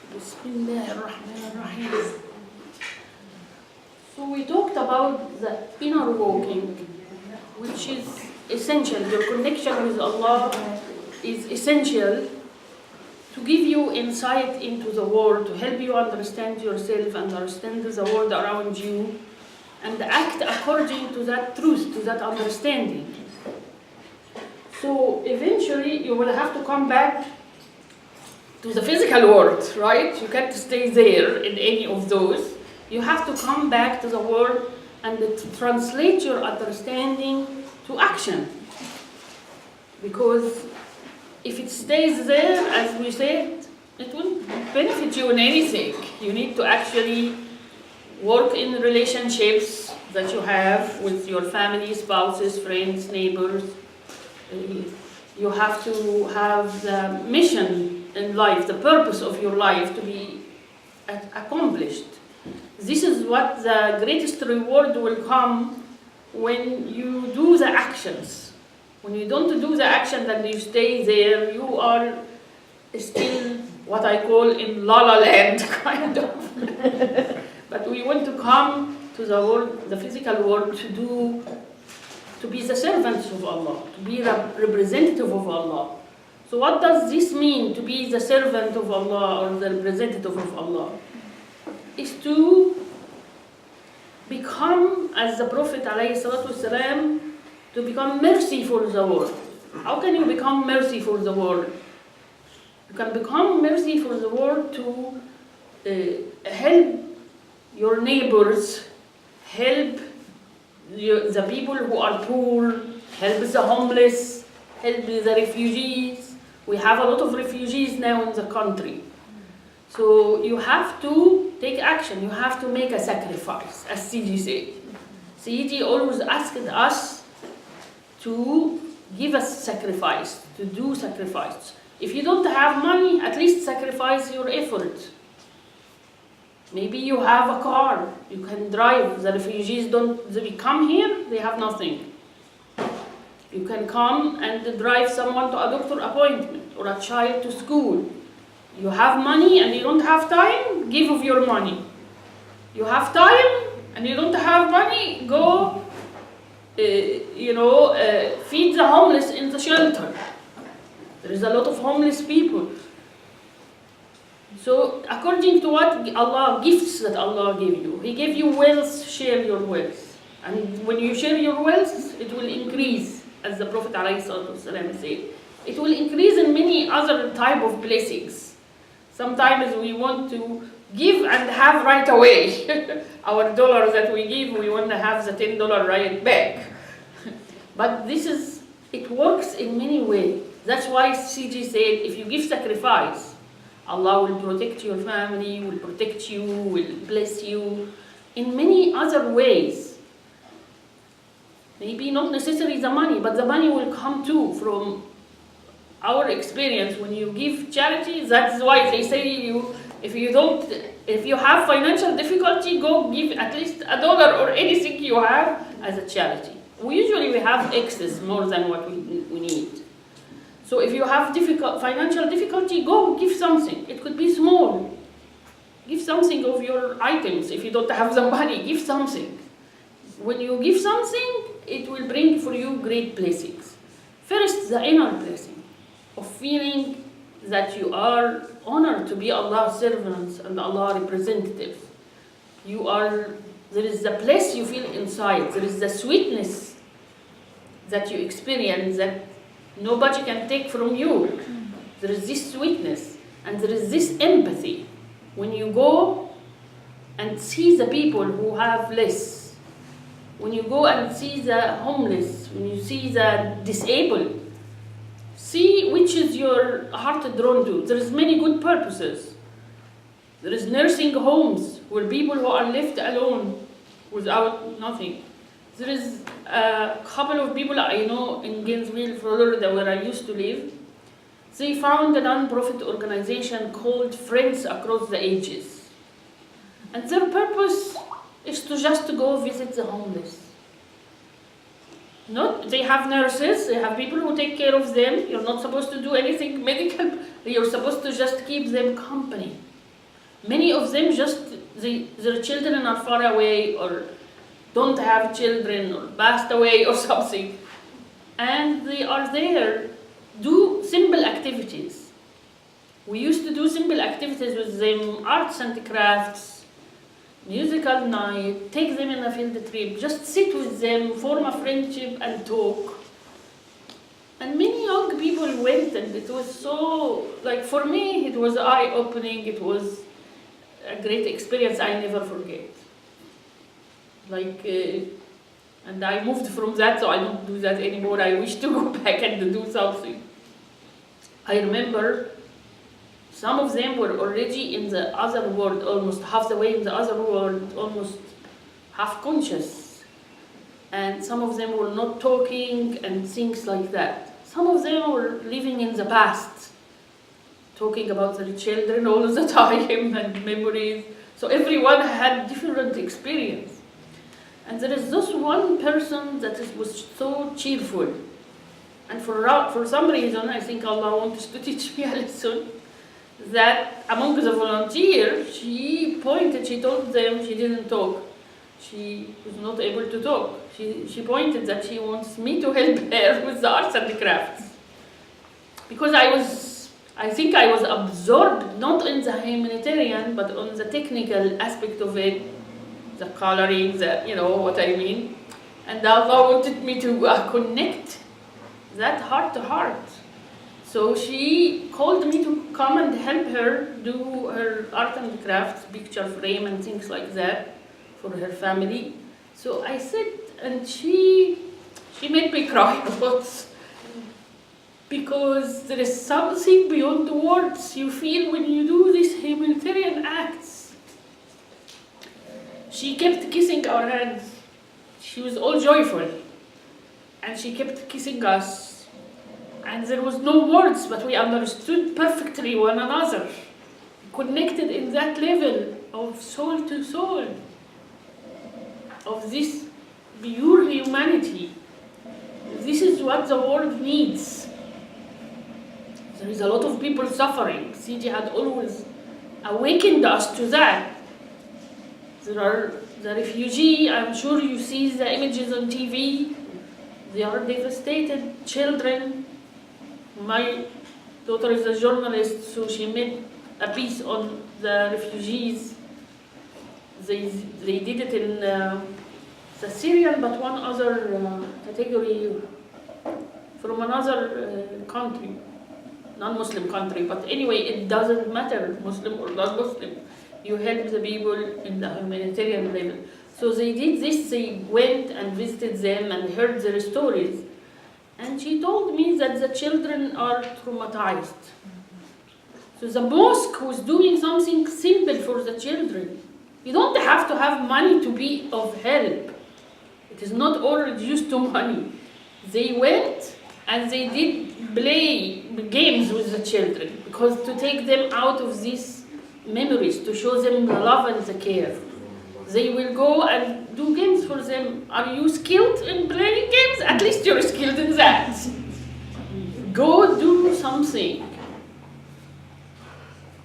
Bismillahirrahmanirrahim. So we talked about the inner walking, which is essential. Your connection with Allah is essential to give you insight into the world, to help you understand yourself, understand the world around you, and act according to that truth, to that understanding. So eventually you will have to come back to the physical world, right? You can't stay there in any of those. You have to come back to the world and translate your understanding to action. Because if it stays there, as we said, it won't benefit you in anything. You need to actually work in relationships that you have with your family, spouses, friends, neighbors. You have to have the mission in life, the purpose of your life to be accomplished. This is what the greatest reward will come when you do the actions. When you don't do the action and you stay there, you are still what I call in la la land, kind of. But we want to come to the world, the physical world, to be the servants of Allah, to be a representative of Allah. So what does this mean, to be the servant of Allah or the representative of Allah? Is to become, as the Prophet ﷺ, to become mercy for the world. How can you become mercy for the world? You can become mercy for the world to help your neighbors, help the people who are poor, help the homeless, help the refugees. We have a lot of refugees now in the country. So you have to take action, you have to make a sacrifice, as CG said. CG always asked us to give us sacrifice, to do sacrifice. If you don't have money, at least sacrifice your effort. Maybe you have a car, you can drive. The refugees they come here, they have nothing. You can come and drive someone to a doctor appointment or a child to school. You have money and you don't have time, give of your money. You have time and you don't have money, go, feed the homeless in the shelter. There is a lot of homeless people. So according to what Allah, gifts that Allah gave you, He gave you wealth, share your wealth. And when you share your wealth, it will increase, as the Prophet ﷺ said. It will increase in many other type of blessings. Sometimes we want to give and have right away. Our dollars that we give, we want to have the $10 right back. But it works in many ways. That's why CG said, if you give sacrifice, Allah will protect your family, will protect you, will bless you in many other ways. Maybe not necessarily the money, but the money will come too from our experience. When you give charity, that's why they say if you have financial difficulty, go give at least $1 or anything you have as a charity. We have excess more than what we need. So if you have financial difficulty, go give something. It could be small. Give something of your items. If you don't have the money, give something. When you give something, it will bring for you great blessings. First, the inner blessing of feeling that you are honored to be Allah's servants and Allah's representatives. There is the bliss you feel inside. There is the sweetness that you experience that nobody can take from you. There is this sweetness and there is this empathy. When you go and see the people who have less, when you go and see the homeless, when you see the disabled, see which is your heart drawn to. There is many good purposes. There is nursing homes where people who are left alone without nothing. There is a couple of people I know in Gainesville, Florida, where I used to live. They found a non-profit organization called Friends Across the Ages. And their purpose is to go visit the homeless. They have nurses, they have people who take care of them. You're not supposed to do anything medical. You're supposed to just keep them company. Many of them their children are far away or don't have children or passed away or something. And they are there, do simple activities. We used to do simple activities with them, arts and crafts, musical night, take them in a field trip, just sit with them, form a friendship and talk. And many young people went, and it was so, like for me, it was eye-opening, it was a great experience I never forget. And I moved from that, so I don't do that anymore. I wish to go back and do something. I remember some of them were already in the other world, almost half the way in the other world, almost half conscious. And some of them were not talking and things like that. Some of them were living in the past, talking about their children all the time and memories. So everyone had different experience. And there is this one person that was so cheerful. And for some reason, I think Allah wants to teach me a lesson, that among the volunteers, she told them she didn't talk. She was not able to talk. She pointed that she wants me to help her with the arts and the crafts. Because I think I was absorbed, not in the humanitarian, but on the technical aspect of it, the coloring, you know what I mean. And Allah wanted me to connect that heart to heart. So she called me to come and help her do her art and crafts, picture frame and things like that for her family. So I said, and she made me cry a lot, because there is something beyond the words you feel when you do these humanitarian acts. She kept kissing our hands. She was all joyful. And she kept kissing us. And there was no words, but we understood perfectly one another. Connected in that level of soul to soul. Of this pure humanity. This is what the world needs. There is a lot of people suffering. Sidi had always awakened us to that. There are the refugee, I'm sure you see the images on TV. They are devastated children. My daughter is a journalist, so she made a piece on the refugees. They did it in the Syrian, but one other category from another country, non-Muslim country. But anyway, it doesn't matter, Muslim or non-Muslim. You help the people in the humanitarian level. So they did this, they went and visited them and heard their stories. And she told me that the children are traumatized. So the mosque was doing something simple for the children. You don't have to have money to be of help. It is not all reduced to money. They went and they did play games with the children, because to take them out of these memories, to show them the love and the care. They will go and do games for them. Are you skilled in playing games? At least you're skilled in that. Go do something.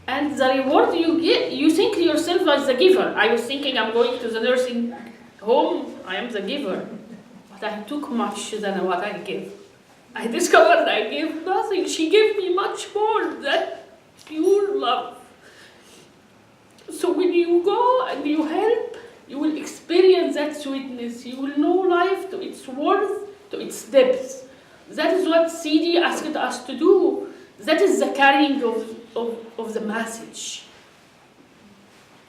And the reward you get, you think yourself as the giver. I was thinking I'm going to the nursing home, I am the giver. But I took much than what I gave. I discovered I gave nothing. She gave me much more. That pure love. So when you go and you help, you will experience that sweetness. You will know life to its worth, to its depth. That is what Sidi asked us to do. That is the carrying of the message.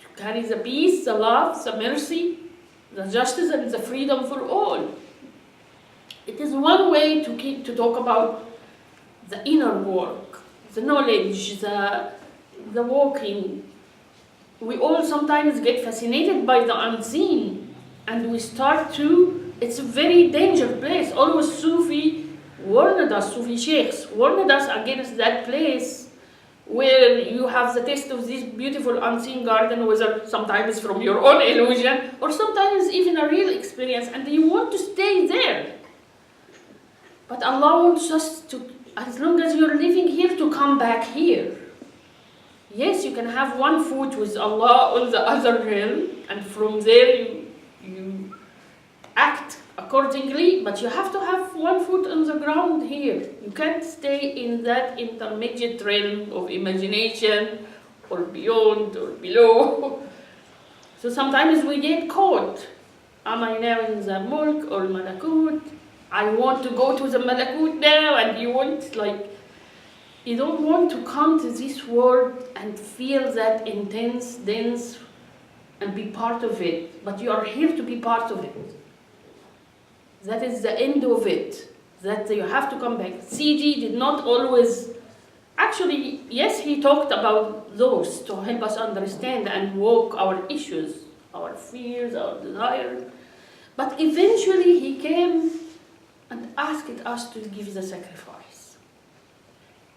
To carry the peace, the love, the mercy, the justice, and the freedom for all. It is one way to talk about the inner work, the knowledge, the walking. We all sometimes get fascinated by the unseen, and we start to, it's a very dangerous place. Always Sufi warned us, Sufi sheikhs warned us against that place where you have the taste of this beautiful unseen garden, whether sometimes from your own illusion or sometimes even a real experience, and you want to stay there. But Allah wants us to, as long as you're living here, to come back here. Yes, you can have one foot with Allah on the other realm, and from there you act accordingly, but you have to have one foot on the ground here. You can't stay in that intermediate realm of imagination, or beyond, or below. So sometimes we get caught. Am I now in the mulk or malakut? I want to go to the malakut now, and you don't want to come to this world and feel that intense, dense, and be part of it. But you are here to be part of it. That is the end of it. That you have to come back. CG did not always... Actually, yes, he talked about those to help us understand and walk our issues, our fears, our desires. But eventually he came and asked us to give the sacrifice.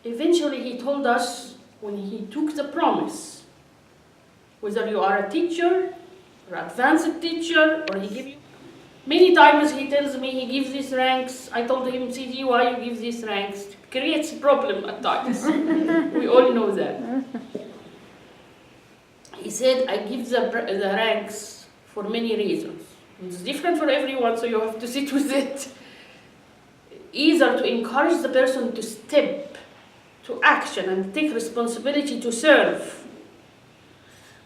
Eventually he told us, when he took the promise, whether you are a teacher, or advanced teacher, or he gives you... Many times he tells me he gives these ranks. I told him, CG, why you give these ranks? It creates a problem at times. We all know that. He said, I give the ranks for many reasons. It's different for everyone, so you have to sit with it. Either to encourage the person to step to action and take responsibility to serve,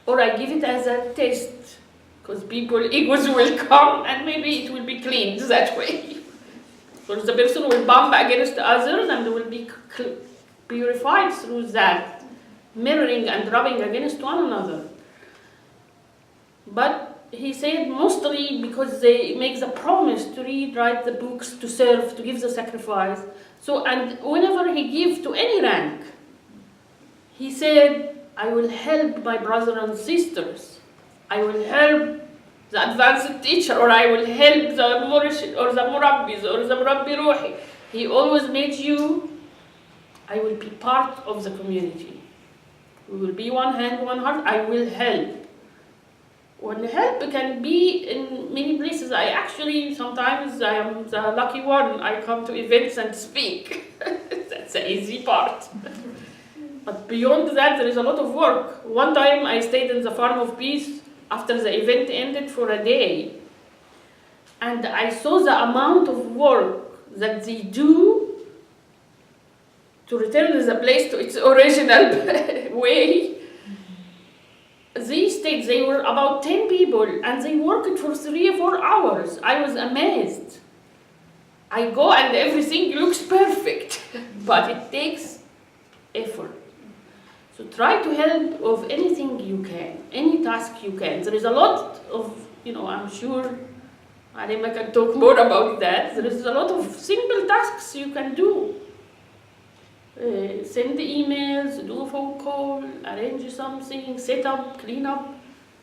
or I give it as a test, because people's egos will come and maybe it will be cleaned that way. Because the person will bump against others and will be purified through that, mirroring and rubbing against one another. But he said mostly because they make the promise to read, write the books, to serve, to give the sacrifice. So, and whenever he gives to any rank, he said, I will help my brothers and sisters. I will help the advanced teacher, or I will help the murshid, or the murabbis, or the murabbi ruhi. He always made you, I will be part of the community. We will be one hand, one heart, I will help. When help can be in many places. Sometimes I am the lucky one. I come to events and speak. That's the easy part. But beyond that, there is a lot of work. One time I stayed in the Farm of Peace after the event ended for a day. And I saw the amount of work that they do to return the place to its original way. They were about 10 people, and they worked for 3 or 4 hours. I was amazed. I go and everything looks perfect, but it takes effort. So try to help of anything you can, any task you can. There is a lot of, I'm sure Alima can talk more about that. There is a lot of simple tasks you can do. Send emails, do a phone call, arrange something, set up, clean up.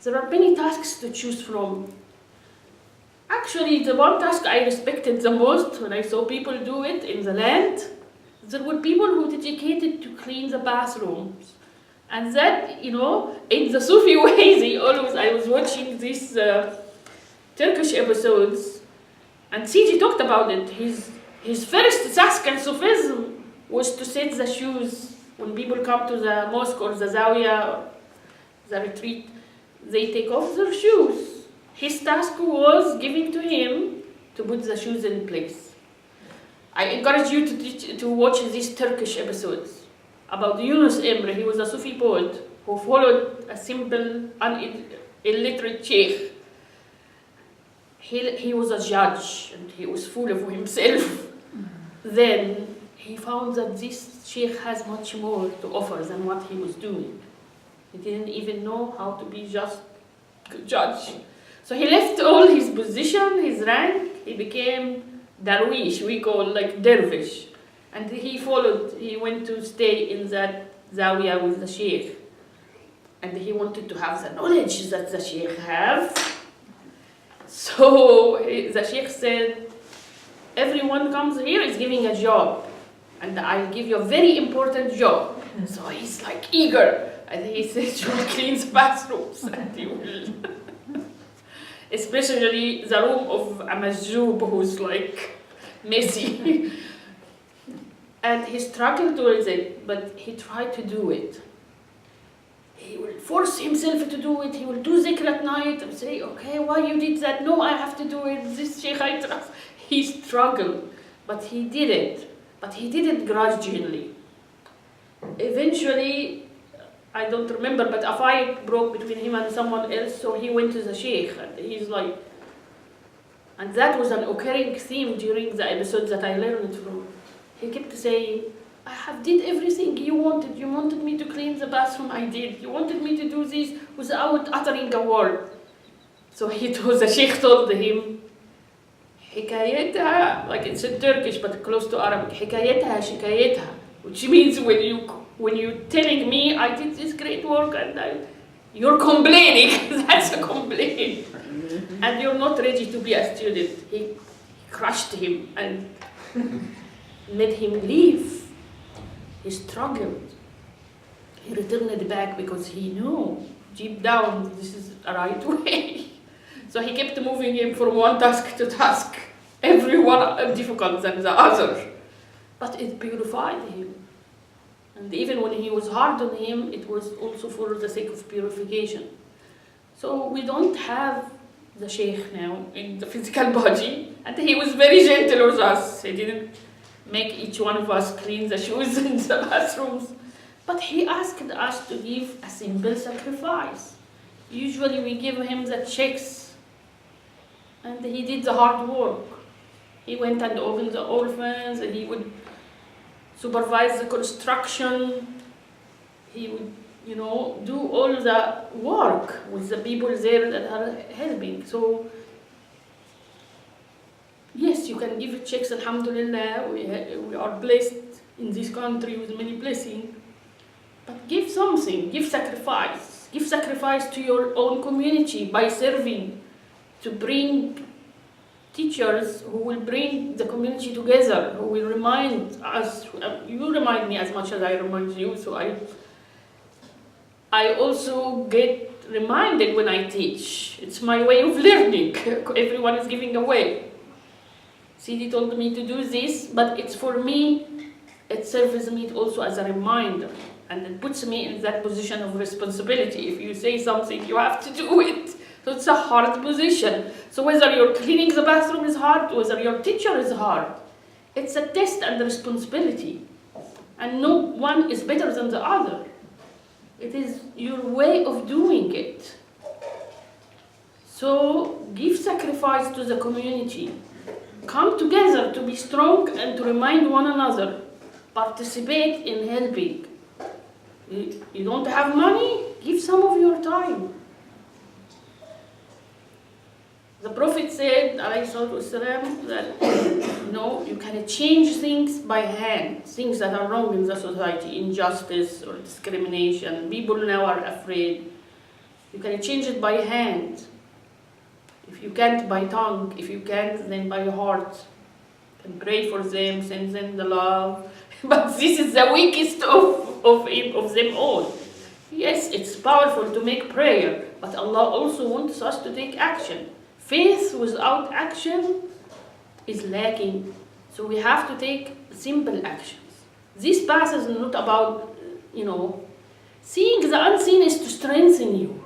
There are many tasks to choose from. Actually, the one task I respected the most when I saw people do it in the land, there were people who dedicated to clean the bathrooms. And that, in the Sufi way, I was watching these Turkish episodes, and Siji talked about it. His first task in Sufism was to set the shoes. When people come to the mosque or the zawiya or the retreat, they take off their shoes. His task was given to him to put the shoes in place. I encourage you to watch these Turkish episodes about Yunus Emre. He was a Sufi poet who followed a simple, illiterate sheikh. He was a judge and he was full of himself. Then he found that this sheikh has much more to offer than what he was doing. He didn't even know how to be just a judge. So he left all his position, his rank. He became darwish, we call like dervish. And he went to stay in that zawiya with the sheikh. And he wanted to have the knowledge that the sheikh have. So the sheikh said, everyone comes here is giving a job. And I'll give you a very important job. So he's like eager. And he said, you will clean the bathrooms. And he will. Especially the room of a majjoub who's like messy. And he struggled with it, but he tried to do it. he will force himself to do it. He will do zikr at night and say, okay, why you did that? No, I have to do it. This sheikh I trust. He struggled, but he did it. But he did it gradually. Eventually, I don't remember, but a fight broke between him and someone else, so he went to the sheikh, and he's like, and that was an occurring theme during the episodes that I learned from. He kept saying, I have did everything you wanted. You wanted me to clean the bathroom, I did. You wanted me to do this without uttering a word. So the sheikh told him, حكايتها, like it's in Turkish but close to Arabic, حكايتها شكايتها, which means when you're telling me I did this great work and you're complaining, that's a complaint. And you're not ready to be a student. He crushed him and made him leave. He struggled. He returned back because he knew deep down this is the right way. So he kept moving him from one task to task, every one difficult than the other. But it purified him. And even when he was hard on him, it was also for the sake of purification. So we don't have the sheikh now in the physical body, and he was very gentle with us. He didn't make each one of us clean the shoes in the bathrooms, but he asked us to give a simple sacrifice. Usually we give him the checks, and he did the hard work. He went and opened the orphans, and he would supervise the construction. He would, do all the work with the people there that are helping. So, yes, you can give checks, alhamdulillah, we are blessed in this country with many blessings. But give something, give sacrifice to your own community by serving, to bring teachers who will bring the community together, who will remind us, you remind me as much as I remind you, so I also get reminded when I teach. It's my way of learning. Everyone is giving away. Sidi told me to do this, but it's for me, it serves me also as a reminder, and it puts me in that position of responsibility. If you say something, you have to do it. So it's a hard position. So whether you're cleaning the bathroom is hard, whether your teacher is hard, it's a test and responsibility. And no one is better than the other. It is your way of doing it. So give sacrifice to the community. Come together to be strong and to remind one another. Participate in helping. You don't have money? Give some of your time. The Prophet said, والسلام, that you can change things by hand, things that are wrong in the society, injustice or discrimination. People now are afraid. You can change it by hand. If you can't, by tongue. If you can't, then by heart. You can pray for them, send them the love. But this is the weakest of them all. Yes, it's powerful to make prayer, but Allah also wants us to take action. Faith without action is lacking. So we have to take simple actions. This path is not about, seeing the unseen is to strengthen you.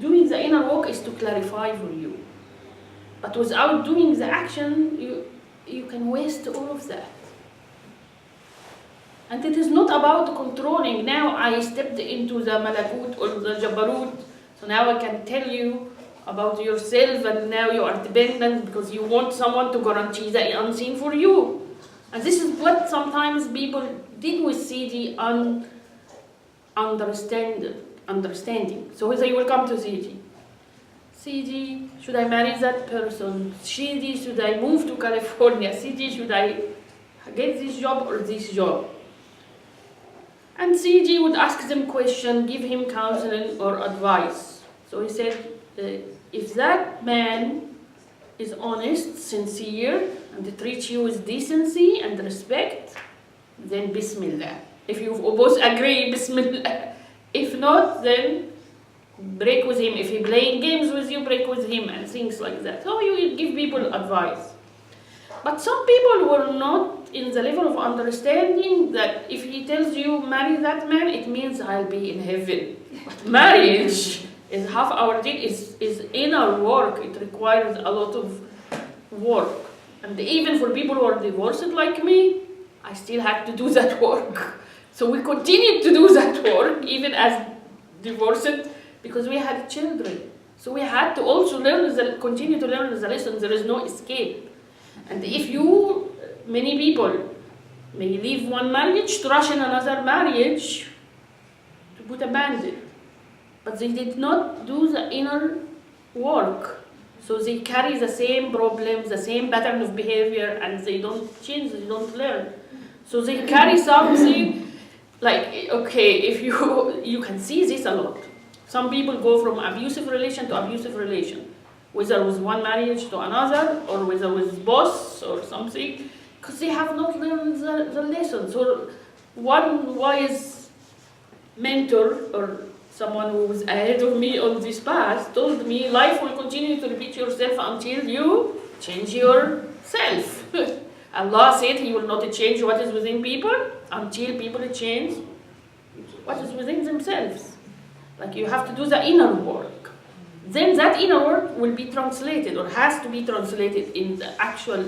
Doing the inner work is to clarify for you. But without doing the action, you can waste all of that. And it is not about controlling. Now I stepped into the malakut or the jabarut, so now I can tell you about yourself, and now you are dependent because you want someone to guarantee the unseen for you. And this is what sometimes people did with CD understanding. So they will come to CD. CD, should I marry that person? CD, should I move to California? CD, should I get this job or this job? And CG would ask them questions, give him counseling or advice. So he said, if that man is honest, sincere, and treats you with decency and respect, then Bismillah. If you both agree, Bismillah. If not, then break with him. If he's playing games with you, break with him, and things like that. So you give people advice. But some people were not in the level of understanding that if he tells you marry that man, it means I'll be in heaven. But marriage is half our deal, is inner work. It requires a lot of work. And even for people who are divorced like me, I still had to do that work. So we continued to do that work, even as divorced, because we had children. So we had to also continue to learn the lessons. There is no escape. And if many people may leave one marriage to rush in another marriage to put a band-aid, but they did not do the inner work. So they carry the same problems, the same pattern of behavior, and they don't change, they don't learn. So they carry something like, okay, if you can see this a lot. Some people go from abusive relation to abusive relation, whether with one marriage to another, or whether with boss or something, because they have not learned the lessons. Or one wise mentor or someone who was ahead of me on this path told me, life will continue to repeat yourself until you change yourself. Allah said He will not change what is within people until people change what is within themselves. Like, you have to do the inner work. Then that inner work will be translated, or has to be translated in the actual